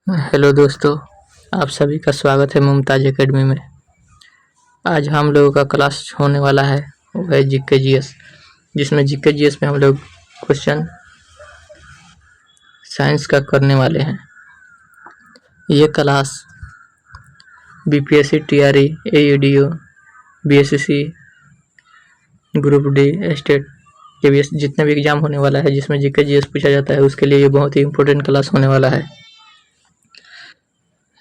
Hello दोस्तों, आप सभी का स्वागत है मुमताज एकेडमी में। आज हम लोगों का क्लास होने वाला है वो है जीके जीएस, जिसमें जीके जीएस में हम लोग क्वेश्चन साइंस का करने वाले हैं। ये class BPSC, TRE, AEDO, BSc, group D, state KVS जितने भी एग्जाम होने वाला है जिसमें जीके जीएस पूछा जाता है उसके लिए ये बहुत ही इम्पोर्टेंट क्लास होने वाला है।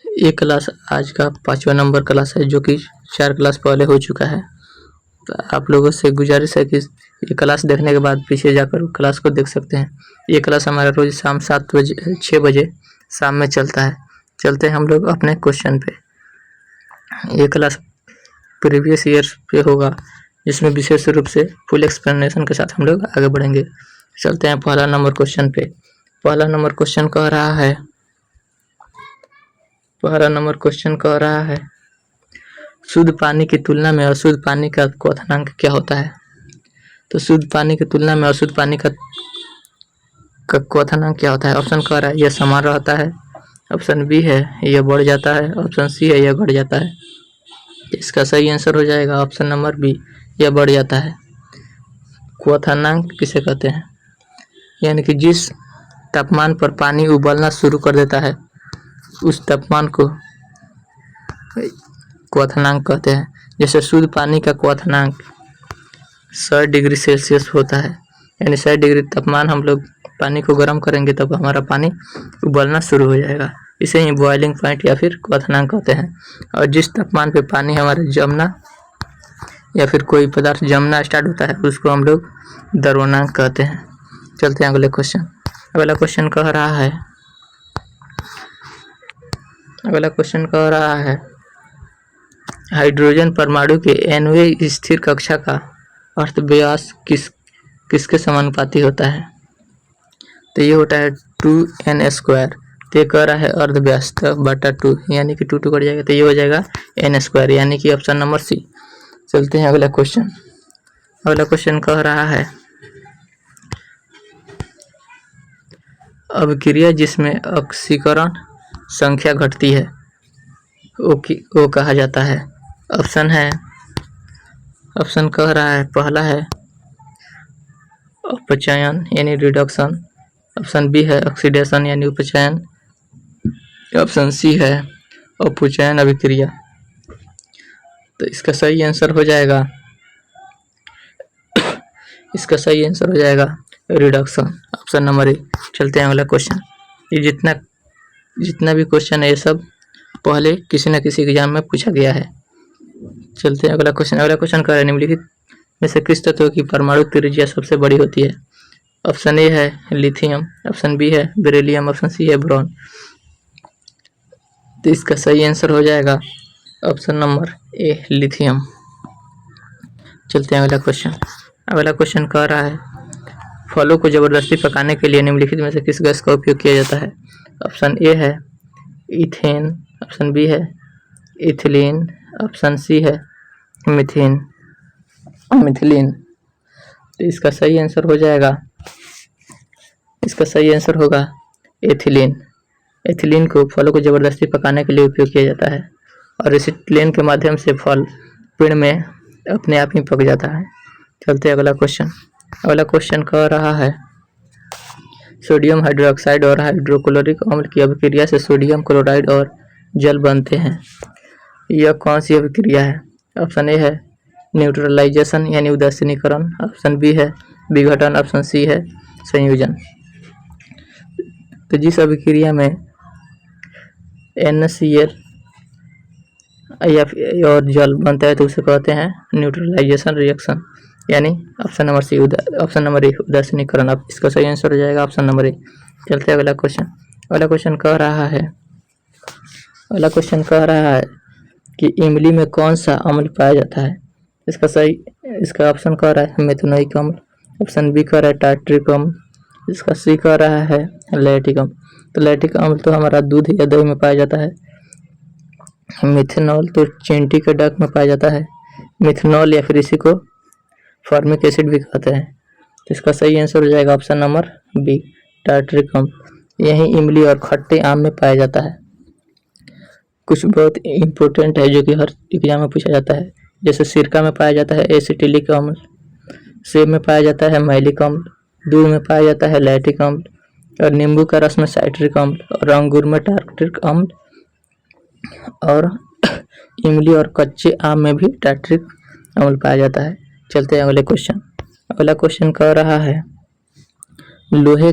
ये क्लास आज का 5वां नंबर क्लास है, जो कि 4 क्लास पहले हो चुका है। तो आप लोगों से गुजारिश है कि ये क्लास देखने के बाद पीछे जाकर क्लास को देख सकते हैं। ये क्लास हमारा रोज शाम 6 बजे शाम में चलता है। चलते हैं हम लोग अपने क्वेश्चन पे। ये क्लास प्रीवियस ईयर पे होगा, जिसमें विशेष रूप से फुल एक्सप्लेनेशन के साथ हम लोग आगे बढ़ेंगे। चलते हैं पहला नंबर क्वेश्चन पे। पहला नंबर क्वेश्चन कह रहा है शुद्ध पानी की तुलना में अशुद्ध पानी का क्वथनांक क्या होता है। तो शुद्ध पानी की तुलना में अशुद्ध पानी का क्वथनांक क्या होता है। ऑप्शन कह रहा है यह समान रहता है, ऑप्शन बी है यह बढ़ जाता है, ऑप्शन सी है यह घट जाता है। इसका सही आंसर हो जाएगा ऑप्शन नंबर बी, यह बढ़ जाता है। क्वथनांक किसे कहते हैं, यानी कि जिस तापमान पर पानी उबलना शुरू कर देता है उस तापमान को क्वथनांक कहते हैं। जैसे शुद्ध पानी का क्वथनांक 100 डिग्री सेल्सियस होता है, यानी 100 डिग्री तापमान हम लोग पानी को गर्म करेंगे तब हमारा पानी उबलना शुरू हो जाएगा। इसे ही बॉइलिंग पॉइंट या फिर क्वथनांक कहते हैं। और जिस तापमान पे पानी हमारे जमना या फिर कोई पदार्थ जमना स्टार्ट होता है उसको हम लोग द्रवणांक कहते हैं। चलते हैं अगले क्वेश्चन। अगला क्वेश्चन कह रहा है हाइड्रोजन परमाणु के nवें स्थिर कक्षा का अर्धव्यास किसके समानुपाती होता है। तो ये होता है 2n²। तो ये कह रहा है अर्धव्यास बटा 2, यानी कि 2 कट जाएगा तो ये हो जाएगा n², यानी कि ऑप्शन नंबर सी। चलते हैं अगला क्वेश्चन। अगला क्वेश्चन कह रहा है अभिक्रिया जिसमें ऑक्सीकरण संख्या घटती है वो कहा जाता है। ऑप्शन कह रहा है पहला है अपचयन यानी रिडक्शन, ऑप्शन बी है ऑक्सीडेशन यानी उपचयन, ऑप्शन सी है अपचयन अभिक्रिया। तो इसका सही आंसर हो जाएगा रिडक्शन, ऑप्शन नंबर ए। चलते हैं अगला क्वेश्चन। ये जितना भी क्वेश्चन है ये सब पहले किसी न किसी एग्जाम में पूछा गया है। चलते हैं अगला क्वेश्चन। अगला क्वेश्चन कह रहा है निम्नलिखित में से किस तत्व की परमाणु त्रिज्या सबसे बड़ी होती है। ऑप्शन ए है लिथियम, ऑप्शन बी है बेरिलियम, ऑप्शन सी है बोरॉन। तो इसका सही आंसर हो जाएगा ऑप्शन नंबर ए लिथियम। चलते हैं अगला क्वेश्चन। अगला क्वेश्चन कह रहा है फलों को जबरदस्ती पकाने के लिए निम्नलिखित में से किस गैस का उपयोग किया जाता है। ऑप्शन ए है इथेन, ऑप्शन बी है इथिलीन, ऑप्शन सी है मिथिलीन। तो इसका सही आंसर होगा एथिलीन। एथिलीन को फलों को जबरदस्ती पकाने के लिए उपयोग किया जाता है और एसिटिलीन के माध्यम से फल पेड़ में अपने आप ही पक जाता है। चलते हैं अगला क्वेश्चन। अगला क्वेश्चन कह रहा है सोडियम हाइड्रोक्साइड और हाइड्रोक्लोरिक अम्ल की अभिक्रिया से सोडियम क्लोराइड और जल बनते हैं। यह कौन सी अभिक्रिया है। ऑप्शन ए है न्यूट्रलाइजेशन यानी उदासीनीकरण, ऑप्शन बी है विघटन, ऑप्शन सी है संयोजन। तो जिस अभिक्रिया में NaCl और जल बनता है तो उसे कहते हैं न्यूट्रलाइजेशन रिएक्शन, यानी option number C option number A उदासीनीकरण। अब इसका सही आंसर हो जाएगा ऑप्शन नंबर ए। चलते हैं अगला क्वेश्चन। अगला क्वेश्चन कह रहा है कि इमली में कौन सा अम्ल पाया जाता है। इसका ऑप्शन कह रहा है मेथनोइक अम्ल, ऑप्शन बी कह रहा है टार्ट्रिक अम्ल, इसका सी कह रहा है लैक्टिक अम्ल। तो लैक्टिक अम्ल तो हमारा दूध या दही में पाया जाता है। मिथेनॉल तो चींटी के डक में पाया जाता है। मिथेनॉल या फिर इसी को फॉर्मिक एसिड भी कहते हैं। तो इसका सही आंसर हो जाएगा ऑप्शन नंबर बी टार्ट्रिक अम्ल। यही इमली और खट्टे आम में पाया जाता है। कुछ बहुत इम्पोर्टेंट है जो कि हर एग्जाम में पूछा जाता है, जैसे सिरका में पाया जाता है एसिटिलिक अम्ल, सेब में पाया जाता है मैलिक अम्ल, दूध में पाया जाता है लैक्टिक अम्ल, और नींबू का रस में साइट्रिक अम्ल, और अंगूर में टार्ट्रिक अम्ल, और इमली और कच्चे आम में भी टार्ट्रिक अम्ल पाया जाता है। चलते हैं अगले क्वेश्चन। अगला क्वेश्चन कह रहा है लोहे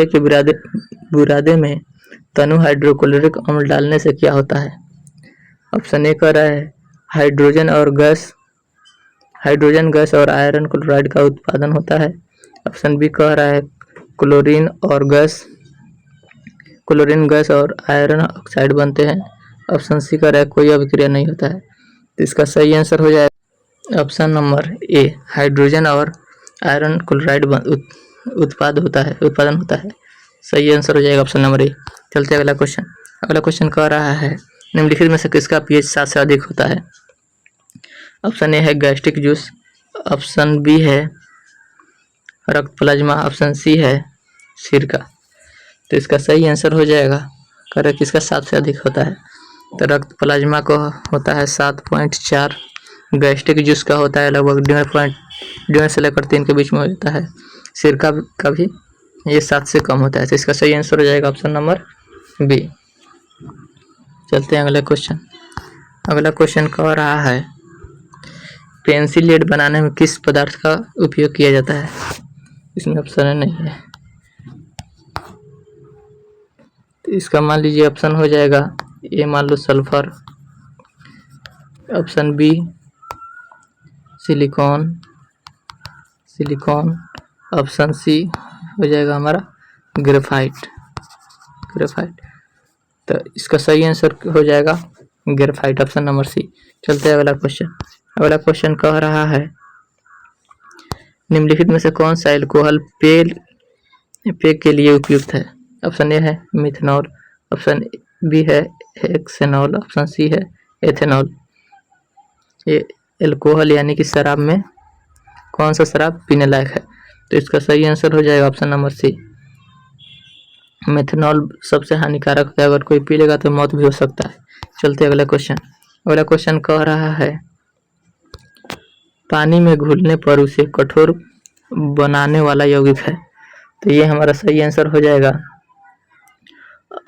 के बुरादे में तनु हाइड्रोक्लोरिक अम्ल डालने से क्या होता है। ऑप्शन ए कह रहा है हाइड्रोजन गैस और आयरन क्लोराइड का उत्पादन होता है। ऑप्शन बी कह रहा है क्लोरीन गैस और आयरन ऑक्साइड बनते हैं। ऑप्शन सी कह रहा है कोई अभिक्रिया नहीं होता है। तो इसका सही आंसर हो जाएगा ऑप्शन नंबर ए, हाइड्रोजन और आयरन क्लोराइड उत्पादन होता है। सही आंसर हो जाएगा ऑप्शन नंबर ए। चलते अगला क्वेश्चन। अगला क्वेश्चन कह रहा है निम्नलिखित में से किसका पीएच 7 से अधिक होता है। ऑप्शन ए है गैस्ट्रिक जूस, ऑप्शन बी है रक्त प्लाज्मा, ऑप्शन सी है सिरका। तो इसका सही आंसर हो जाएगा करें किसका 7 से अधिक होता है। तो रक्त प्लाज्मा को होता है 7.4, गैस्ट्रिक जूस का होता है लगभग 1.5 से लेकर 3 के बीच में हो जाता है, सिरका का भी ये 7 से कम होता है। तो इसका सही आंसर हो जाएगा ऑप्शन नंबर बी। चलते हैं अगले क्वेश्चन। अगला क्वेश्चन कह रहा है पेंसिल लेड बनाने में किस पदार्थ का उपयोग किया जाता है। इसमें ऑप्शन नहीं है, तो इसका मान लीजिए ऑप्शन हो जाएगा ए, मान लो sulphur, option B silicon, option C हो जाएगा हमारा ग्रेफाइट। तो इसका सही आंसर हो जाएगा ग्रेफाइट, ऑप्शन नंबर सी। चलते हैं अगला क्वेश्चन। अगला क्वेश्चन कह रहा है निम्नलिखित में से कौन सा एल्कोहल पेय के लिए उपयुक्त है। ऑप्शन ए है मिथेनॉल, ऑप्शन बी है हेक्सेनॉल, ऑप्शन सी है एथेनॉल। ये एल्कोहल यानी कि शराब में कौन सा शराब पीने लायक है। तो इसका सही आंसर हो जाएगा ऑप्शन नंबर सी, मेथनॉल सबसे हानिकारक है, अगर कोई पी लेगा तो मौत भी हो सकता है। चलते अगला क्वेश्चन। अगला क्वेश्चन कह रहा है पानी में घुलने पर उसे कठोर बनाने वाला यौगिक है। तो ये हमारा सही आंसर हो जाएगा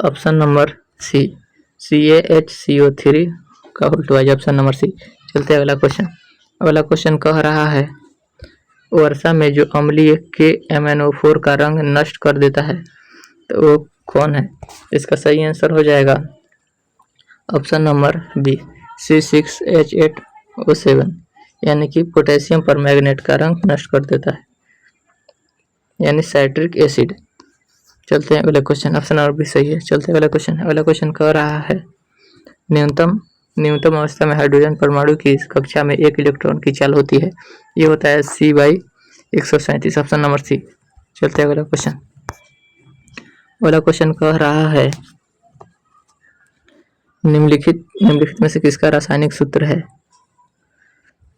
ऑप्शन नंबर सी, CaHCO3 का उल्टा ऑप्शन नंबर सी। चलते अगला क्वेश्चन। अगला क्वेश्चन कह रहा है वर्षा में जो अम्लीय KMnO4 का रंग नष्ट कर देता है तो वो कौन है। इसका सही आंसर हो जाएगा ऑप्शन नंबर बी, C6H8O7 यानी कि पोटेशियम परमैंगनेट का रंग नष्ट कर देता है, यानी साइट्रिक एसिड। चलते हैं अगले क्वेश्चन, ऑप्शन नंबर बी सही है। चलते हैं अगला क्वेश्चन। अगला क्वेश्चन कह रहा है न्यूनतम अवस्था में हाइड्रोजन परमाणु की कक्षा में 1 इलेक्ट्रॉन की चाल होती है, ये होता है C/137, ऑप्शन नंबर सी। चलते हैं अगला क्वेश्चन। अगला क्वेश्चन कह रहा है निम्नलिखित में से किसका रासायनिक सूत्र है,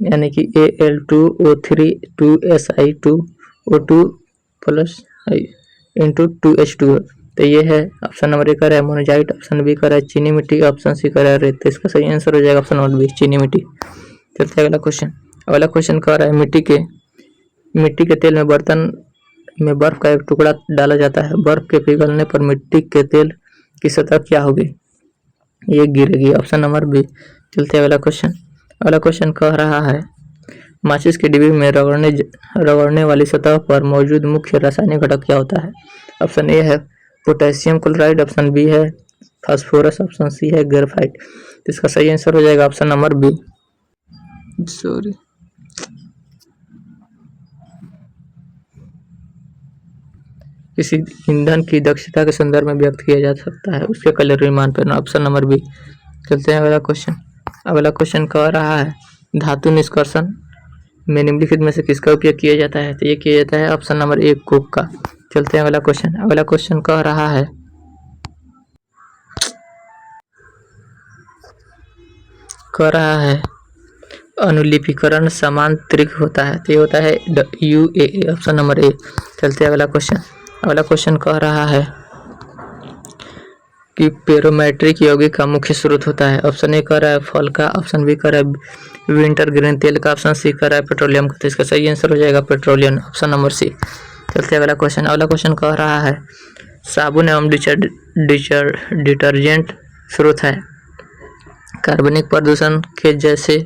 यानी कि Al2O3 2Si2O2+2H2O। तो ये है ऑप्शन नंबर ए का है मोनोजाइट, ऑप्शन बी का है चीनी मिट्टी, ऑप्शन सी का है रेत। तो इसका सही आंसर हो जाएगा ऑप्शन नंबर बी, चीनी मिट्टी। चलते हैं अगला क्वेश्चन। अगला क्वेश्चन कह रहा है मिट्टी के तेल में बर्तन में बर्फ का एक टुकड़ा डाला जाता है, बर्फ के पिघलने पर मिट्टी के तेल की सतह क्या होगी, ये गिरेगी, ऑप्शन नंबर बी। चलते हैं अगला क्वेश्चन। अगला क्वेश्चन कह रहा है माचिस के डिब्बे में रगड़ने वाली सतह पर मौजूद मुख्य रासायनिक घटक क्या होता है। ऑप्शन ए है पोटेशियम क्लोराइड, ऑप्शन बी है फास्फोरस, ऑप्शन सी है ग्रेफाइट। तो इसका सही आंसर हो जाएगा ऑप्शन नंबर बी। किसी ईंधन की दक्षता के संदर्भ में व्यक्त किया जा सकता है उसके कैलोरी मान पर, ऑप्शन नंबर बी। चलते हैं अगला क्वेश्चन। अगला क्वेश्चन कह रहा है धातु निष्कर्षण में निम्नलिखित में से किसका उपयोग किया जाता है। तो ये किया जाता है ऑप्शन नंबर ए कोक का। चलते हैं अगला क्वेश्चन। अगला क्वेश्चन कह रहा है अनुलिपिकरण समांतरिक होता है, तो ये होता है UAA, ऑप्शन नंबर ए। चलते अगला क्वेश्चन। अगला क्वेश्चन कह रहा है कि पेरोमेट्रिक यौगिक का मुख्य स्रोत होता है। ऑप्शन ए कह रहा है फल का, ऑप्शन बी कह रहा है विंटर ग्रीन तेल का, ऑप्शन सी कह रहा है पेट्रोलियम का। तो इसका सही आंसर हो जाएगा पेट्रोलियम, ऑप्शन नंबर सी। चलते अगला क्वेश्चन। अगला क्वेश्चन कह रहा है साबुन एवं डिटर्जेंट स्रोत है कार्बनिक प्रदूषण के जैसे।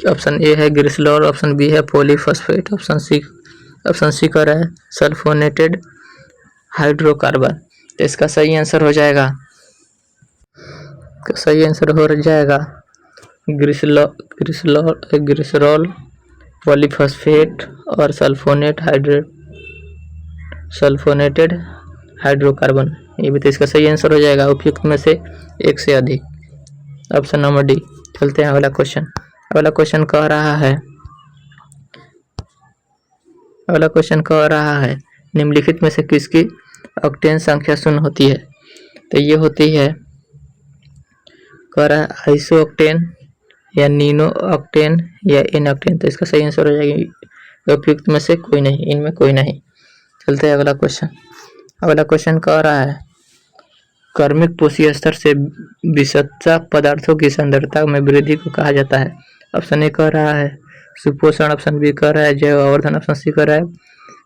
ऑप्शन ए है ग्लिसरॉल, ऑप्शन बी है पॉलीफॉस्फेट, ऑप्शन सी कह रहा है सल्फोनेटेड हाइड्रोकार्बन। तो इसका सही आंसर हो जाएगा, ग्लिसरॉल, पॉलीफॉस्फेट और सल्फोनेटेड हाइड्रोकार्बन। ये भी तो इसका सही आंसर हो जाएगा, उपयुक्त में से एक से अधिक, ऑप्शन नंबर डी। चलते हैं अगला क्वेश्चन। अगला क्वेश्चन कह रहा है निम्नलिखित में से किसकी ऑक्टेन संख्या शून्य होती है। तो ये होती है, कह रहा है आइसो ऑक्टेन या नीनो ऑक्टेन या इन ऑक्टेन। तो इसका सही आंसर हो जाएगा उपयुक्त में से कोई नहीं, इनमें कोई नहीं। चलते हैं अगला क्वेश्चन। अगला क्वेश्चन कह रहा है कर्मिक पोषी स्तर से विषाक्त पदार्थों की सांद्रता में वृद्धि को कहा जाता है। ऑप्शन ए कह रहा है सुपोषण, ऑप्शन बी कह रहा है जैव आवर्धन, ऑप्शन सी कह रहा है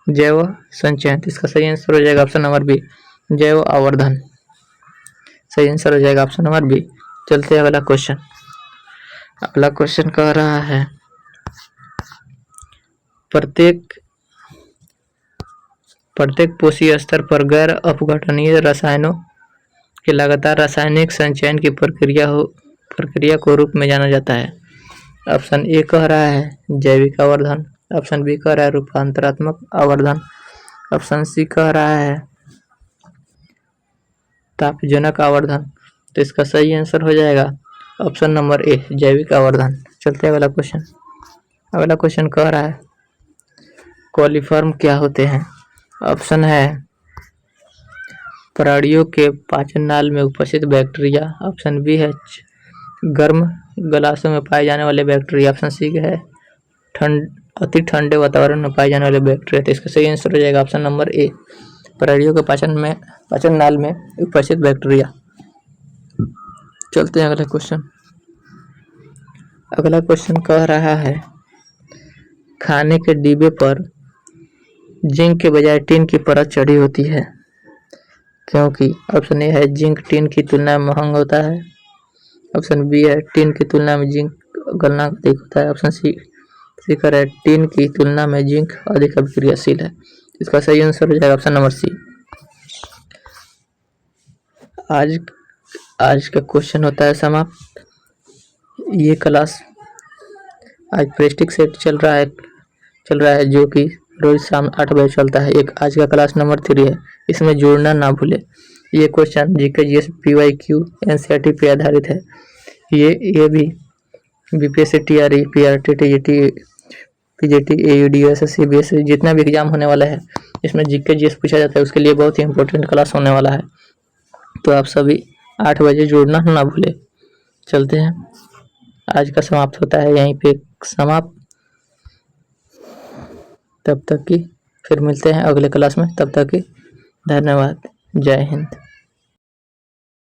जैव संचयन। इसका सही आंसर हो जाएगा ऑप्शन नंबर बी, जैव आवर्धन। सही आंसर हो जाएगा ऑप्शन नंबर बी। चलते हैं अगला क्वेश्चन। अगला क्वेश्चन कह रहा है प्रत्येक पोषी स्तर पर गैर अपघटनीय रसायनों के लगातार रासायनिक संचयन की प्रक्रिया को रूप में जाना जाता है। ऑप्शन ए कह रहा है जैविक आवर्धन, ऑप्शन बी कह रहा है रूपांतरात्मक आवर्धन, ऑप्शन सी कह रहा है तापजनक आवर्धन। तो इसका सही आंसर हो जाएगा ऑप्शन नंबर ए, जैविक आवर्धन। चलते हैं अगला क्वेश्चन। अगला क्वेश्चन कह रहा है कॉलीफॉर्म क्या होते हैं। ऑप्शन है प्राणियों के पाचन नाल में उपस्थित बैक्टीरिया, ऑप्शन बी है गर्म गलासों में पाए जाने वाले बैक्टीरिया, ऑप्शन सी है अति ठंडे वातावरण में पाए जाने वाले बैक्टीरिया। तो इसका सही आंसर हो जाएगा ऑप्शन नंबर ए, प्राणियों के पाचन नाल में उपस्थित बैक्टीरिया। चलते हैं अगला क्वेश्चन। अगला क्वेश्चन कह रहा है खाने के डिब्बे पर जिंक के बजाय टिन की परत चढ़ी होती है क्योंकि। ऑप्शन ए है जिंक टिन की तुलना में महंगा होता है, ऑप्शन बी है टिन की तुलना में जिंक गलना अधिक होता है, ऑप्शन सी है टिन की तुलना में जिंक अधिक अभिक्रियाशील है। इसका सही आंसर हो जाएगा ऑप्शन नंबर सी। आज का क्वेश्चन होता है समाप्त। ये क्लास आज प्रेस्टिक सेट चल रहा है जो कि रोज शाम 8 बजे चलता है। एक आज का क्लास नंबर 3 है, इसमें जुड़ना ना भूले। ये question GK GS PYQ NCERT पे आधारित है। ये भी BPSC TRE PRT TGT PGT AUD SSC BSC जितना भी एग्जाम होने वाला है इसमें जीके जीएस पूछा जाता है, उसके लिए बहुत ही इंपॉर्टेंट क्लास होने वाला है। तो आप सभी 8 बजे जुड़ना ना भूले। चलते हैं, आज का समाप्त होता है यहीं पे समाप्त। तब तक की फिर मिलते हैं अगले क्लास में, तब तक की धन्यवाद, जय हिंद।